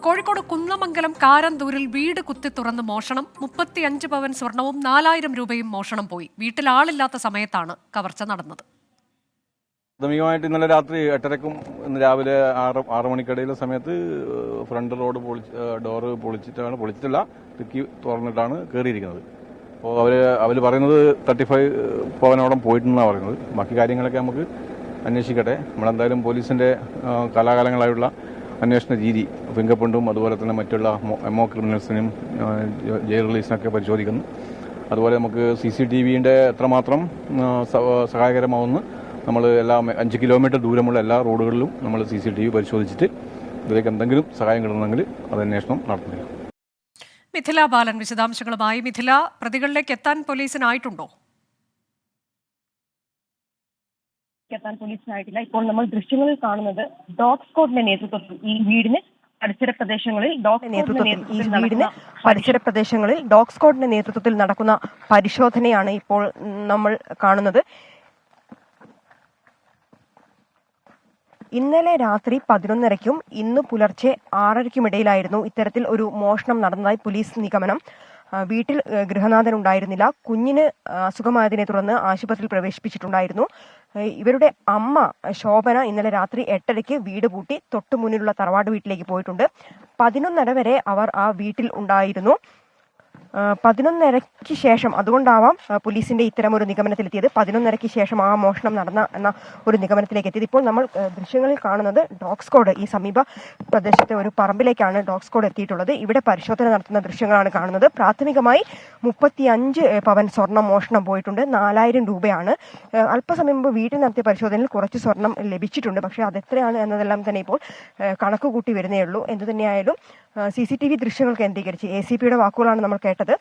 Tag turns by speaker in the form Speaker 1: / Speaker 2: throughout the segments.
Speaker 1: കോഴിക്കോട് കുന്നമംഗലം കാരന്തൂരിൽ വീട് കുത്തി തുറന്ന് മോഷണം. 35 പവൻ സ്വർണവും 4000 രൂപയും മോഷണം പോയി. വീട്ടിൽ ആളില്ലാത്ത സമയത്താണ് കവർച്ച നടന്നത്.
Speaker 2: പ്രാഥമികമായിട്ട് ഇന്നലെ രാത്രി 8:30ക്കും ഇന്ന് രാവിലെ 6 മണിക്കിടയിലെ സമയത്ത് ഫ്രണ്ട് റോഡ് ഡോറ് പൊളിച്ചിട്ടില്ല, തിക്കി തുറന്നിട്ടാണ് കയറിയിരിക്കുന്നത്. അപ്പോൾ അവർ പറയുന്നത് 35 പവനോളം പോയിട്ടുണ്ടെന്നാണ് പറയുന്നത്. ബാക്കി കാര്യങ്ങളൊക്കെ നമുക്ക് അന്വേഷിക്കട്ടെ. നമ്മളെന്തായാലും പോലീസിന്റെ കാലാകാലങ്ങളായുള്ള അന്വേഷണ രീതി ഫിംഗർ പ്രിന്റും അതുപോലെ തന്നെ മറ്റുള്ള എംഒ ക്രിമിനൽസിനും ജയിൽ റിലീസിനൊക്കെ പരിശോധിക്കുന്നു. അതുപോലെ നമുക്ക് CCTVയുടെ എത്രമാത്രം സഹായകരമാവുമെന്ന് നമ്മൾ എല്ലാ 5 കിലോമീറ്റർ ദൂരമുള്ള എല്ലാ റോഡുകളിലും നമ്മൾ CCTV പരിശോധിച്ചിട്ട് ഇതിലേക്ക് എന്തെങ്കിലും സഹായം കിട്ടുന്നെങ്കിൽ അത് അന്വേഷണം നടത്തുന്നില്ല.
Speaker 1: മിഥില ബാലൻ വിശദാംശങ്ങളുമായി. മിഥില, പ്രതികളിലേക്ക് എത്താൻ പോലീസിനായിട്ടുണ്ടോ?
Speaker 3: എത്താൻ പോലീസിനായിട്ടില്ല. ഇപ്പോൾ നമ്മൾ ദൃശ്യങ്ങളിൽ കാണുന്നത് ഡോഗ് സ്ക്വാഡിന്റെ നേതൃത്വത്തിൽ ഈ വീടിന് പരിസര പ്രദേശങ്ങളിൽ ഡോഗ് സ്ക്വാഡിന്റെ നേതൃത്വത്തിൽ നടക്കുന്ന പരിശോധനയാണ് ഇപ്പോൾ നമ്മൾ കാണുന്നത്. ഇന്നലെ രാത്രി 11:30ക്കും ഇന്ന് പുലർച്ചെ 6:30ക്കും ഇടയിലായിരുന്നു ഇത്തരത്തിൽ ഒരു മോഷണം നടന്നതായി പോലീസ് നിഗമനം. വീട്ടിൽ ഗൃഹനാഥൻ ഉണ്ടായിരുന്നില്ല. കുഞ്ഞിന് അസുഖമായതിനെ തുടർന്ന് ആശുപത്രിയിൽ പ്രവേശിപ്പിച്ചിട്ടുണ്ടായിരുന്നു. ഇവരുടെ അമ്മ ശോഭന ഇന്നലെ രാത്രി 8:30ക്ക് വീട് പൂട്ടി തൊട്ടു മുന്നിലുള്ള തറവാട് വീട്ടിലേക്ക് പോയിട്ടുണ്ട്. 11:30 വരെ അവർ ആ വീട്ടിൽ ഉണ്ടായിരുന്നു. 11:30ക്ക് ശേഷം, അതുകൊണ്ടാവാം പോലീസിന്റെ ഇത്തരം ഒരു നിഗമനത്തിലെത്തിയത്. 11:30ക്ക് ശേഷം ആ മോഷണം നടന്ന എന്ന ഒരു നിഗമനത്തിലേക്ക് എത്തിയത്. ഇപ്പോൾ നമ്മൾ ദൃശ്യങ്ങളിൽ കാണുന്നത് ഡോഗ് സ്ക്വാഡ് ഈ സമീപ പ്രദേശത്തെ ഒരു പറമ്പിലേക്കാണ് ഡോഗ് സ്ക്വാഡ് എത്തിയിട്ടുള്ളത്. ഇവിടെ പരിശോധന നടത്തുന്ന ദൃശ്യങ്ങളാണ് കാണുന്നത്. പ്രാഥമികമായി 35 പവൻ സ്വർണം മോഷണം പോയിട്ടുണ്ട്. 4000 രൂപയാണ്. അല്പസമയം മുമ്പ് വീട്ടിൽ നടത്തിയ പരിശോധനയിൽ കുറച്ച് സ്വർണം ലഭിച്ചിട്ടുണ്ട്. പക്ഷേ അതെത്രയാണ് എന്നതെല്ലാം തന്നെ ഇപ്പോൾ കണക്ക് കൂട്ടി വരുന്നേ ഉള്ളൂ. എന്തു തന്നെയായാലും CCTV ദൃശ്യങ്ങൾ കേന്ദ്രീകരിച്ച് ACPയുടെ വാക്കുകളാണ് നമ്മൾ കേട്ടത്.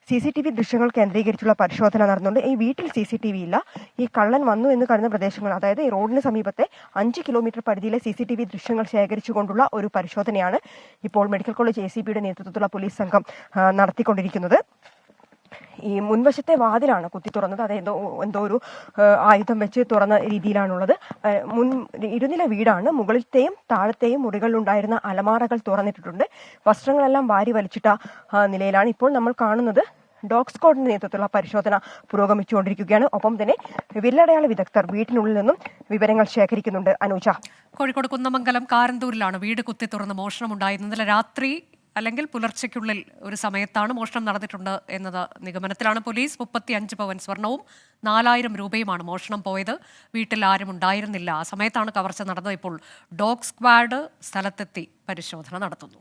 Speaker 3: CCTV ദൃശ്യങ്ങൾ കേന്ദ്രീകരിച്ചുള്ള പരിശോധന നടന്നുകൊണ്ട് ഈ വീട്ടിൽ CCTV ഇല്ല. ഈ കള്ളൻ വന്നു എന്ന് കരുതുന്ന പ്രദേശങ്ങൾ, അതായത് ഈ റോഡിന് സമീപത്തെ 5 കിലോമീറ്റർ പരിധിയിലെ CCTV ദൃശ്യങ്ങൾ ശേഖരിച്ചുകൊണ്ടുള്ള ഒരു പരിശോധനയാണ് ഇപ്പോൾ മെഡിക്കൽ കോളേജ് ACPയുടെ നേതൃത്വത്തിലുള്ള പോലീസ് സംഘം നടത്തിക്കൊണ്ടിരിക്കുന്നത്. ഈ മുൻവശത്തെ വാതിലാണ് കുത്തി തുറന്നത്. അത് എന്തോ ഒരു ആയുധം വെച്ച് തുറന്ന രീതിയിലാണുള്ളത്. ഇരുനില വീടാണ്. മുകളിലത്തെയും താഴത്തെയും മുറികളിലുണ്ടായിരുന്ന അലമാറകൾ തുറന്നിട്ടിട്ടുണ്ട്. വസ്ത്രങ്ങളെല്ലാം വാരി വലിച്ചിട്ട നിലയിലാണ്. ഇപ്പോൾ നമ്മൾ കാണുന്നത് ഡോഗ് സ്ക്വാഡിന്റെ നേതൃത്വത്തിലുള്ള പരിശോധന പുരോഗമിച്ചുകൊണ്ടിരിക്കുകയാണ്. ഒപ്പം തന്നെ വിരലടയാള വിദഗ്ധർ വീട്ടിനുള്ളിൽ നിന്നും വിവരങ്ങൾ ശേഖരിക്കുന്നുണ്ട്. അനൂജ,
Speaker 1: കോഴിക്കോട് കുന്നമംഗലം കാരന്തൂരിലാണ് വീട് കുത്തി തുറന്ന് മോഷണമുണ്ടായത്. ഇന്നലെ രാത്രി അല്ലെങ്കിൽ പുലർച്ചയ്ക്കുള്ളിൽ ഒരു സമയത്താണ് മോഷണം നടന്നിട്ടുണ്ട് എന്നത് നിഗമനത്തിലാണ് പോലീസ്. 35 പവൻ സ്വർണവും 4000 രൂപയുമാണ് മോഷണം പോയത്. വീട്ടിൽ ആരും ഉണ്ടായിരുന്നില്ല. ആ സമയത്താണ് കവർച്ച നടന്നത്. ഇപ്പോൾ ഡോഗ് സ്ക്വാഡ് സ്ഥലത്തെത്തി പരിശോധന നടത്തുന്നു.